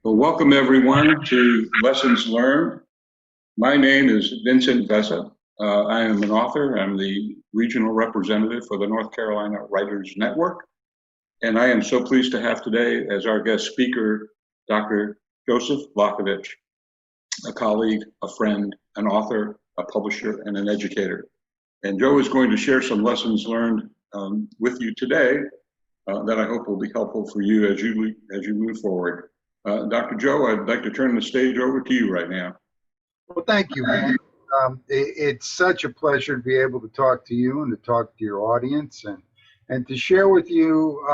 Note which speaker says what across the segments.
Speaker 1: Well, welcome everyone to Lessons Learned. My name is Vincent Vessa. I am an author. I'm the regional representative for the North Carolina Writers Network. And I am so pleased to have today as our guest speaker, Dr. Joseph Lockavitch, a colleague, a friend, an author, a publisher, and an educator. And Joe is going to share some lessons learned with you today that I hope will be helpful for you as you move forward. Dr. Joe, I'd like to turn the stage over to you right now.
Speaker 2: Well, thank you, man. It's such a pleasure to be able to talk to you and to talk to your audience and to share with you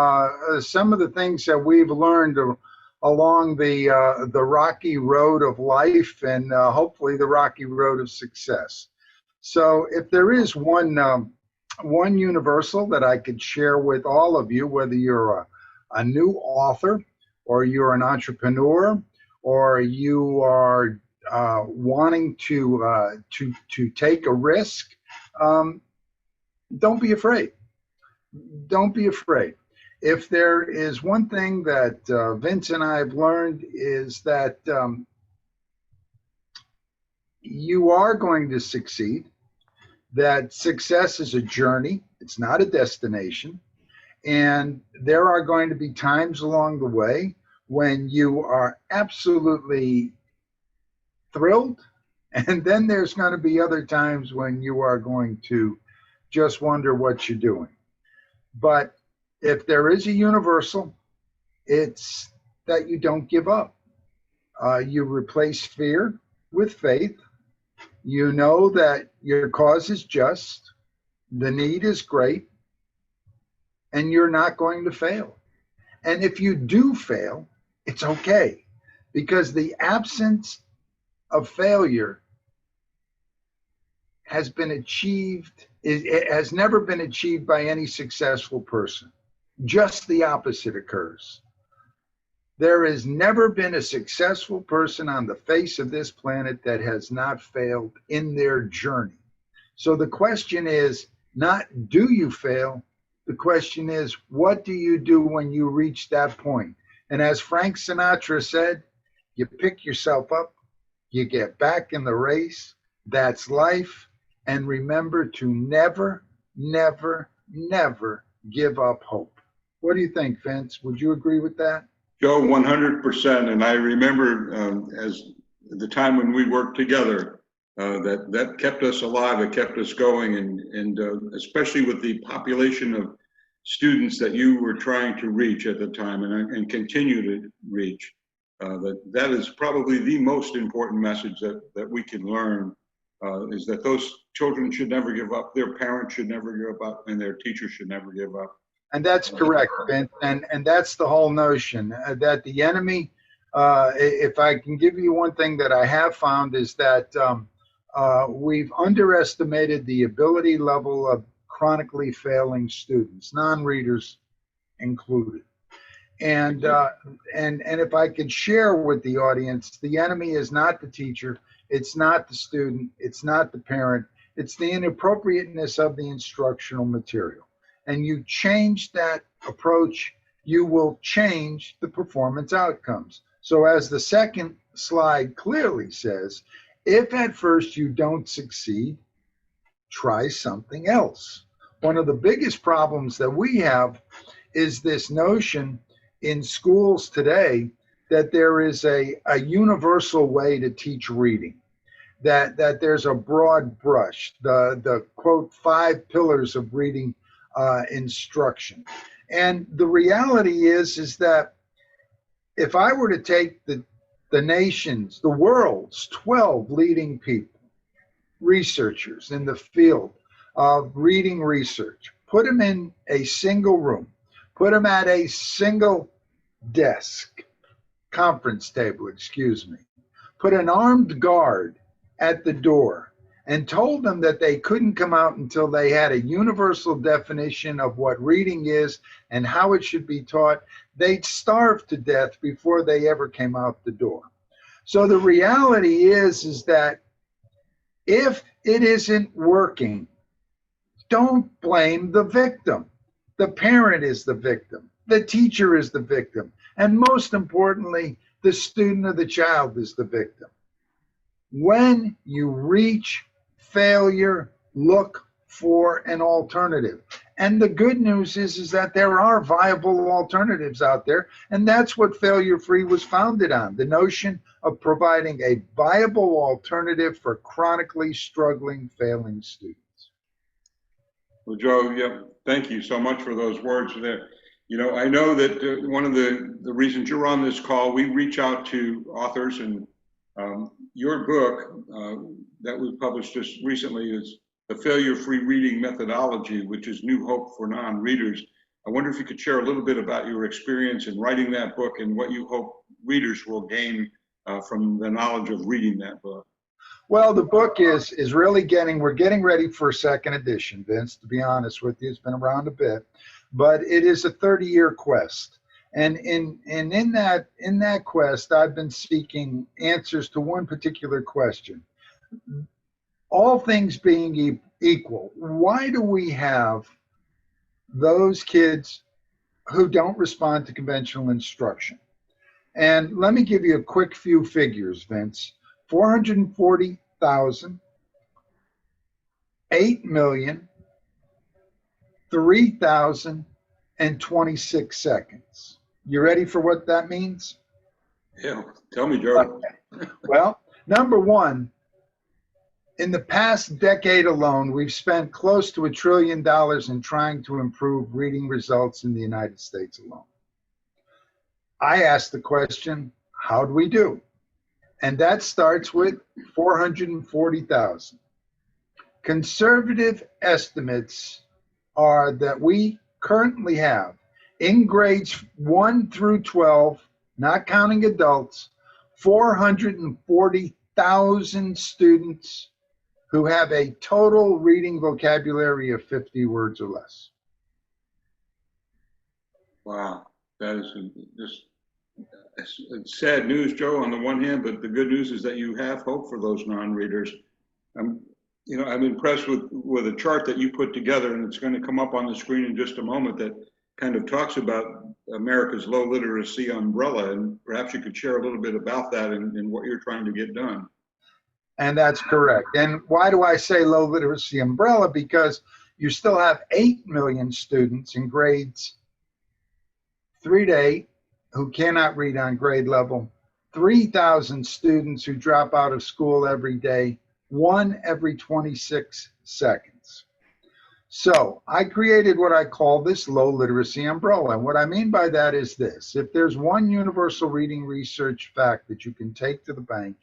Speaker 2: some of the things that we've learned along the rocky road of life and hopefully the rocky road of success. So if there is one universal that I could share with all of you, whether you're a new author or you're an entrepreneur or you are wanting to take a risk, don't be afraid. Don't be afraid. If there is one thing that Vince and I have learned is that you are going to succeed, that success is a journey, it's not a destination, and there are going to be times along the way when you are absolutely thrilled, and then there's going to be other times when you are going to just wonder what you're doing. But if there is a universal, it's that you don't give up. You replace fear with faith. You know that your cause is just, the need is great, and you're not going to fail. And if you do fail, it's okay, because the absence of failure has been achieved, it has never been achieved by any successful person. Just the opposite occurs. There has never been a successful person on the face of this planet that has not failed in their journey. So the question is not, do you fail? The question is, what do you do when you reach that point? And as Frank Sinatra said, you pick yourself up, you get back in the race. That's life. And remember to never, never, never give up hope. What do you think, Vince? Would you agree with that?
Speaker 1: Joe, 100%. And I remember as the time when we worked together, that kept us alive, it kept us going, and especially with the population of students that you were trying to reach at the time and continue to reach. That is probably the most important message that we can learn, is that those children should never give up, their parents should never give up, and their teachers should never give up.
Speaker 2: And that's correct, Vince. And that's the whole notion, that the enemy, if I can give you one thing that I have found, is that we've underestimated the ability level of chronically failing students, non-readers included. And if I could share with the audience, the enemy is not the teacher, it's not the student, it's not the parent, it's the inappropriateness of the instructional material. And you change that approach, you will change the performance outcomes. So as the second slide clearly says, if at first you don't succeed, try something else. One of the biggest problems that we have is this notion in schools today that there is a universal way to teach reading, that there's a broad brush, the quote 5 pillars of reading instruction. And the reality is that if I were to take the nation's, the world's 12 leading people, researchers in the field of reading research, put them in a single room, put them at a single conference table, put an armed guard at the door and told them that they couldn't come out until they had a universal definition of what reading is and how it should be taught, they'd starve to death before they ever came out the door. So the reality is that if it isn't working, don't blame the victim. The parent is the victim. The teacher is the victim. And most importantly, the student or the child is the victim. When you reach failure, look for an alternative. And the good news is that there are viable alternatives out there. And that's what Failure Free was founded on, the notion of providing a viable alternative for chronically struggling, failing students.
Speaker 1: Well, Joe, yeah, thank you so much for those words there. You know, I know that one of the reasons you're on this call, we reach out to authors, and your book that was published just recently is The Failure-Free Reading Methodology, which is new hope for non-readers. I wonder if you could share a little bit about your experience in writing that book and what you hope readers will gain from the knowledge of reading that book.
Speaker 2: Well, the book is really we're getting ready for a second edition, Vince, to be honest with you. It's been around a bit, but it is a 30-year quest. And in that quest, I've been seeking answers to one particular question. All things being equal, why do we have those kids who don't respond to conventional instruction? And let me give you a quick few figures, Vince. 440,000, 8 million, 3,026 seconds. You ready for what that means?
Speaker 1: Yeah, tell me, Joe.
Speaker 2: Well, number one, in the past decade alone, we've spent close to $1 trillion in trying to improve reading results in the United States alone. I asked the question, how do we do? And that starts with 440,000. Conservative estimates are that we currently have in grades 1 through 12, not counting adults, 440,000 students who have a total reading vocabulary of 50 words or less.
Speaker 1: Wow, that is just it's sad news, Joe, on the one hand, but the good news is that you have hope for those non-readers. I'm impressed with a chart that you put together, and it's going to come up on the screen in just a moment, that kind of talks about America's low literacy umbrella, and perhaps you could share a little bit about that and what you're trying to get done.
Speaker 2: And that's correct. And why do I say low literacy umbrella? Because you still have 8 million students in grades 3 to 8 who cannot read on grade level, 3,000 students who drop out of school every day, 1 every 26 seconds. So I created what I call this low literacy umbrella. And what I mean by that is this: if there's one universal reading research fact that you can take to the bank,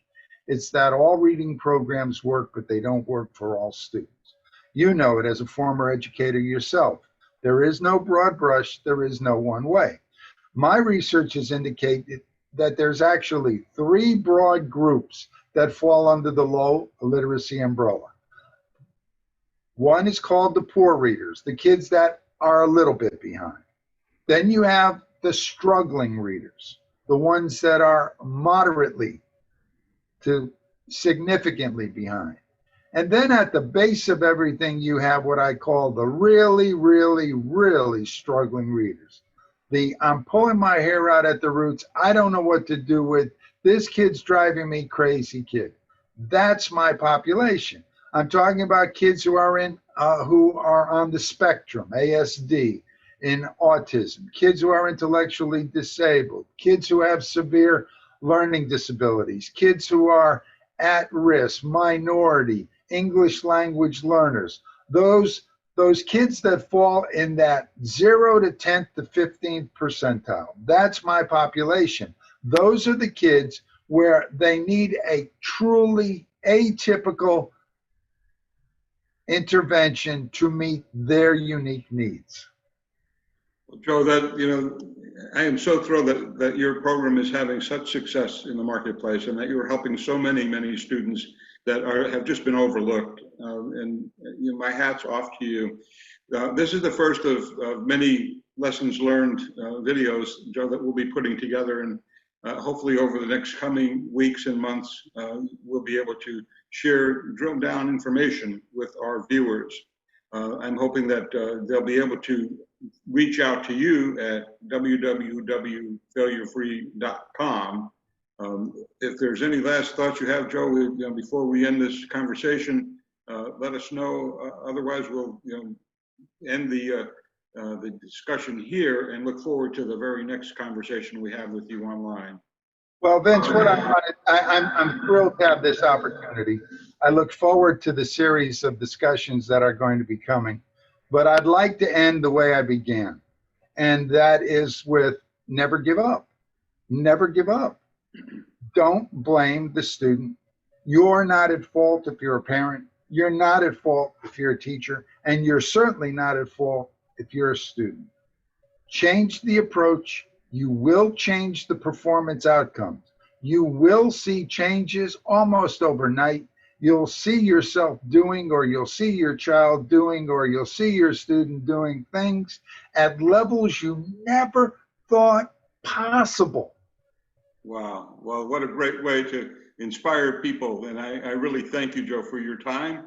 Speaker 2: it's that all reading programs work, but they don't work for all students. You know it as a former educator yourself. There is no broad brush, there is no one way. My research has indicated that there's actually 3 broad groups that fall under the low literacy umbrella. One is called the poor readers, the kids that are a little bit behind. Then you have the struggling readers, the ones that are moderately to significantly behind. And then at the base of everything, you have what I call the really, really, really struggling readers. I'm pulling my hair out at the roots. I don't know what to do with this kid's driving me crazy kid. That's my population. I'm talking about kids who are on the spectrum, ASD, in autism, kids who are intellectually disabled, kids who have severe learning disabilities, kids who are at risk, minority, English language learners, those kids that fall in that 0 to 10th to 15th percentile. That's my population. Those are the kids where they need a truly atypical intervention to meet their unique needs.
Speaker 1: Joe, I am so thrilled that your program is having such success in the marketplace, and that you're helping so many students that have just been overlooked. My hat's off to you. This is the first of many lessons learned videos, Joe, that we'll be putting together, and hopefully over the next coming weeks and months, we'll be able to share drill down information with our viewers. I'm hoping that they'll be able to reach out to you at www.failurefree.com If there's any last thoughts you have, Joe, before we end this conversation, let us know. Otherwise, we'll end the discussion here and look forward to the very next conversation we have with you online.
Speaker 2: Well, Vince, what I'm thrilled to have this opportunity. I look forward to the series of discussions that are going to be coming. But I'd like to end the way I began, and that is with never give up. Never give up. Don't blame the student. You're not at fault if you're a parent. You're not at fault if you're a teacher. And you're certainly not at fault if you're a student. Change the approach. You will change the performance outcomes. You will see changes almost overnight. You'll see yourself doing, or you'll see your child doing, or you'll see your student doing things at levels you never thought possible.
Speaker 1: Wow. Well, what a great way to inspire people. And I really thank you, Joe, for your time.